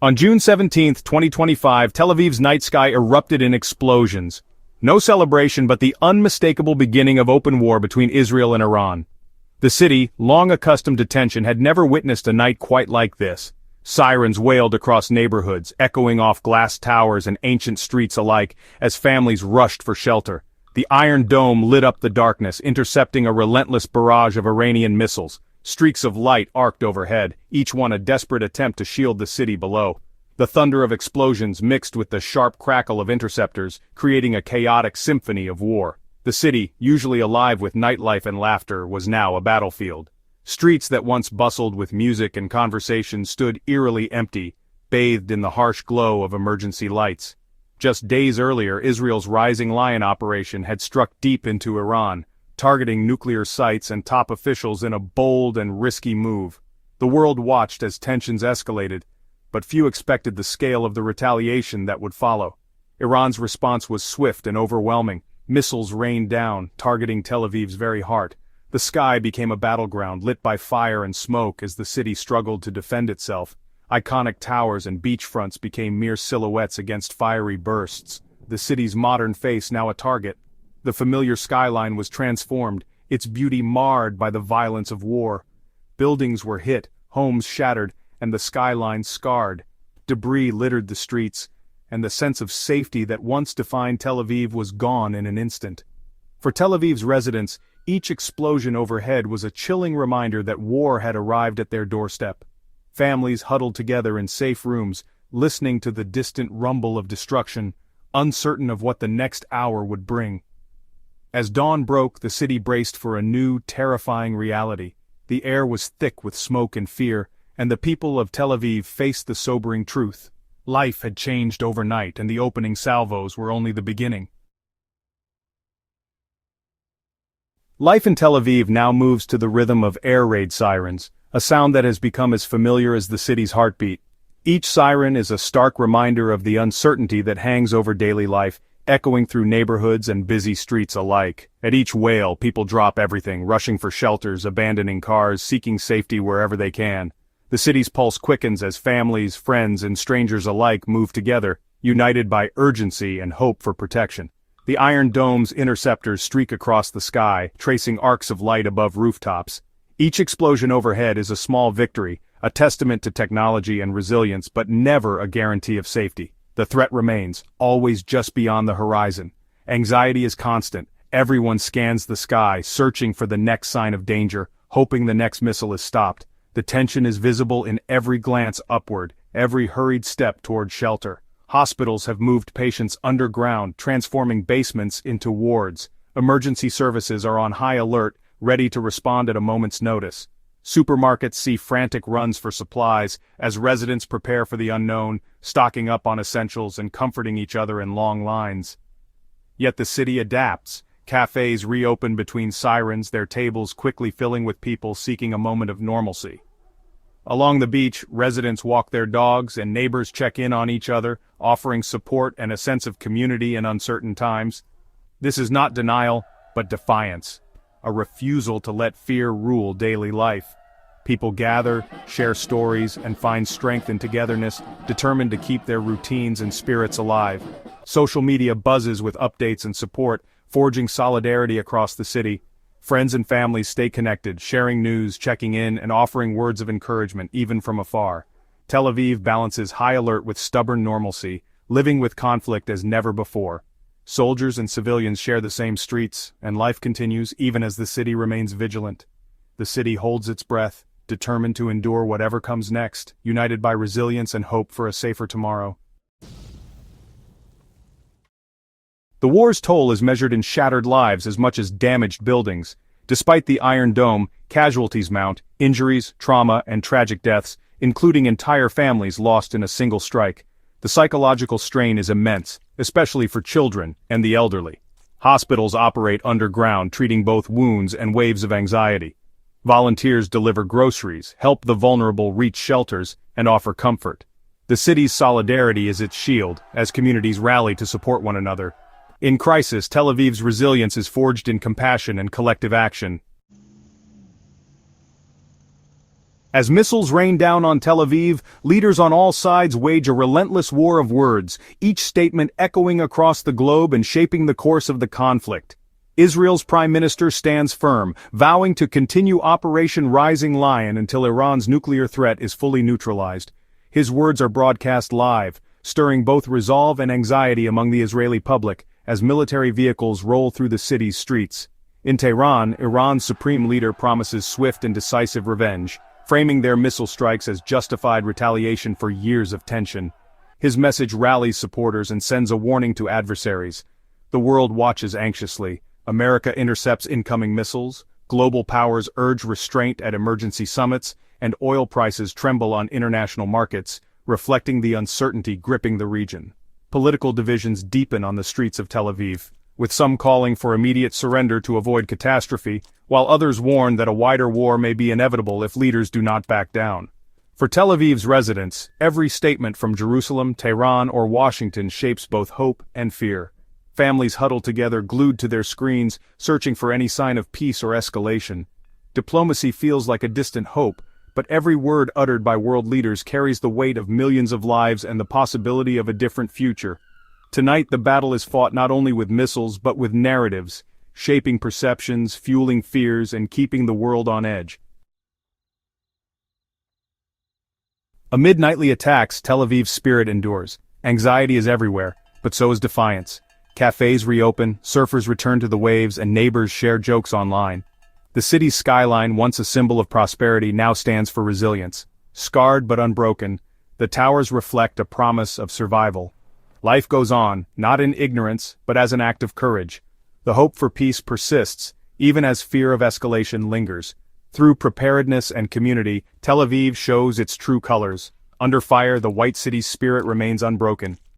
On June 17, 2025, Tel Aviv's night sky erupted in explosions. No celebration but the unmistakable beginning of open war between Israel and Iran. The city, long accustomed to tension, had never witnessed a night quite like this. Sirens wailed across neighborhoods, echoing off glass towers and ancient streets alike, as families rushed for shelter. The Iron Dome lit up the darkness, intercepting a relentless barrage of Iranian missiles. Streaks of light arced overhead, each one a desperate attempt to shield the city below. The thunder of explosions mixed with the sharp crackle of interceptors, creating a chaotic symphony of war. The city, usually alive with nightlife and laughter, was now a battlefield. Streets that once bustled with music and conversation stood eerily empty, bathed in the harsh glow of emergency lights. Just days earlier, Israel's Rising Lion operation had struck deep into Iran, targeting nuclear sites and top officials in a bold and risky move. The world watched as tensions escalated, but few expected the scale of the retaliation that would follow. Iran's response was swift and overwhelming. Missiles rained down, targeting Tel Aviv's very heart. The sky became a battleground lit by fire and smoke as the city struggled to defend itself. Iconic towers and beachfronts became mere silhouettes against fiery bursts. The city's modern face now a target. The familiar skyline was transformed, its beauty marred by the violence of war. Buildings were hit, homes shattered, and the skyline scarred. Debris littered the streets, and the sense of safety that once defined Tel Aviv was gone in an instant. For Tel Aviv's residents, each explosion overhead was a chilling reminder that war had arrived at their doorstep. Families huddled together in safe rooms, listening to the distant rumble of destruction, uncertain of what the next hour would bring. As dawn broke, the city braced for a new, terrifying reality. The air was thick with smoke and fear, and the people of Tel Aviv faced the sobering truth. Life had changed overnight, and the opening salvos were only the beginning. Life in Tel Aviv now moves to the rhythm of air raid sirens, a sound that has become as familiar as the city's heartbeat. Each siren is a stark reminder of the uncertainty that hangs over daily life, echoing through neighborhoods and busy streets alike. At each wail, people drop everything, rushing for shelters, abandoning cars, seeking safety wherever they can. The city's pulse quickens as families, friends, and strangers alike move together, united by urgency and hope for protection. The Iron Dome's interceptors streak across the sky, tracing arcs of light above rooftops. Each explosion overhead is a small victory, a testament to technology and resilience, but never a guarantee of safety. The threat remains, always just beyond the horizon. Anxiety is constant. Everyone scans the sky, searching for the next sign of danger, hoping the next missile is stopped. The tension is visible in every glance upward, every hurried step toward shelter. Hospitals have moved patients underground, transforming basements into wards. Emergency services are on high alert, ready to respond at a moment's notice. Supermarkets see frantic runs for supplies, as residents prepare for the unknown, stocking up on essentials and comforting each other in long lines. Yet the city adapts. Cafes reopen between sirens, their tables quickly filling with people seeking a moment of normalcy. Along the beach, residents walk their dogs and neighbors check in on each other, offering support and a sense of community in uncertain times. This is not denial, but defiance. A refusal to let fear rule daily life. People gather, share stories, and find strength in togetherness, determined to keep their routines and spirits alive. Social media buzzes with updates and support, forging solidarity across the city. Friends and families stay connected, sharing news, checking in, and offering words of encouragement, even from afar. Tel Aviv balances high alert with stubborn normalcy, living with conflict as never before. Soldiers and civilians share the same streets, and life continues even as the city remains vigilant. The city holds its breath, determined to endure whatever comes next, united by resilience and hope for a safer tomorrow. The war's toll is measured in shattered lives as much as damaged buildings. Despite the Iron Dome, casualties mount, injuries, trauma, and tragic deaths, including entire families lost in a single strike. The psychological strain is immense, especially for children and the elderly. Hospitals operate underground, treating both wounds and waves of anxiety. Volunteers deliver groceries, help the vulnerable reach shelters, and offer comfort. The city's solidarity is its shield, as communities rally to support one another. In crisis, Tel Aviv's resilience is forged in compassion and collective action. As missiles rain down on Tel Aviv, leaders on all sides wage a relentless war of words, each statement echoing across the globe and shaping the course of the conflict. Israel's prime minister stands firm, vowing to continue Operation Rising Lion until Iran's nuclear threat is fully neutralized. His words are broadcast live, stirring both resolve and anxiety among the Israeli public, as military vehicles roll through the city's streets. In Tehran, Iran's supreme leader promises swift and decisive revenge, framing their missile strikes as justified retaliation for years of tension. His message rallies supporters and sends a warning to adversaries. The world watches anxiously. America intercepts incoming missiles, global powers urge restraint at emergency summits, and oil prices tremble on international markets, reflecting the uncertainty gripping the region. Political divisions deepen on the streets of Tel Aviv, with some calling for immediate surrender to avoid catastrophe, while others warn that a wider war may be inevitable if leaders do not back down. For Tel Aviv's residents, every statement from Jerusalem, Tehran, or Washington shapes both hope and fear. Families huddle together, glued to their screens, searching for any sign of peace or escalation. Diplomacy feels like a distant hope, but every word uttered by world leaders carries the weight of millions of lives and the possibility of a different future. Tonight the battle is fought not only with missiles but with narratives, shaping perceptions, fueling fears, and keeping the world on edge. Amid nightly attacks, Tel Aviv's spirit endures. Anxiety is everywhere, but so is defiance. Cafes reopen, surfers return to the waves, and neighbors share jokes online. The city's skyline, once a symbol of prosperity, now stands for resilience. Scarred but unbroken, the towers reflect a promise of survival. Life goes on, not in ignorance, but as an act of courage. The hope for peace persists, even as fear of escalation lingers. Through preparedness and community, Tel Aviv shows its true colors. Under fire, the white city's spirit remains unbroken.